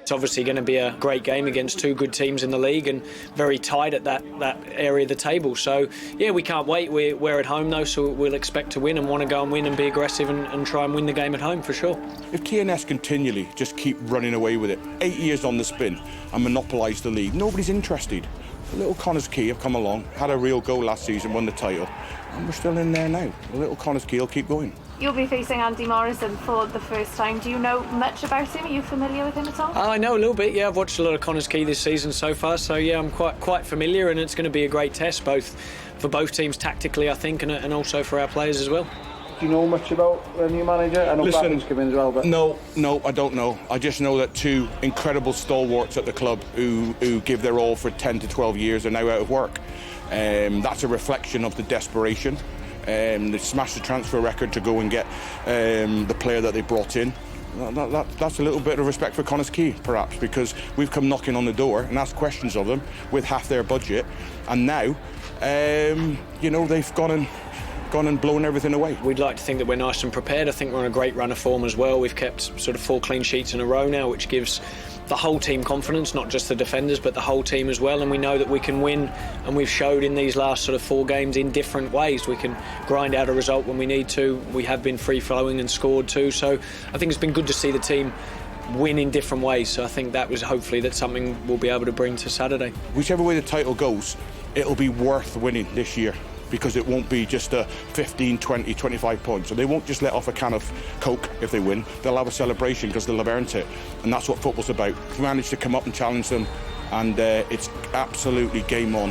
It's obviously going to be a great game against two good teams in the league and very tight at that area of the table. So, yeah, we can't wait. We're at home, though, so we'll expect to win and want to go and win and be aggressive and try and win the game at home, for sure. If Quay continually just keep running away with it, 8 years on the spin and monopolise the league, nobody's interested. Little Connah's Quay have come along, had a real go last season, won the title, and we're still in there now. The little Connah's Quay will keep going. You'll be facing Andy Morrison for the first time. Do you know much about him? Are you familiar with him at all? I know a little bit, yeah. I've watched a lot of Connah's Quay this season so far, so yeah, I'm quite familiar, and it's going to be a great test, both for both teams tactically, I think, and also for our players as well. Do you know much about the new manager? I know Batman's come in as well, but... No, I don't know. I just know that two incredible stalwarts at the club who give their all for 10 to 12 years are now out of work. That's a reflection of the desperation. They smashed the transfer record to go and get the player that they brought in. That's a little bit of respect for Connah's Quay, perhaps, because we've come knocking on the door and asked questions of them with half their budget, and now, they've gone and blown everything away. We'd like to think that we're nice and prepared. I think we're on a great run of form as well. We've kept sort of 4 clean sheets in a row now, which gives the whole team confidence, not just the defenders, but the whole team as well. And we know that we can win, and we've showed in these last sort of 4 games in different ways. We can grind out a result when we need to. We have been free-flowing and scored too. So I think it's been good to see the team win in different ways. So I think that was hopefully that's something we'll be able to bring to Saturday. Whichever way the title goes, it'll be worth winning this year, because it won't be just a 15, 20, 25 points. So they won't just let off a can of Coke if they win. They'll have a celebration because they'll have earned it. And that's what football's about. We managed to come up and challenge them, and it's absolutely game on.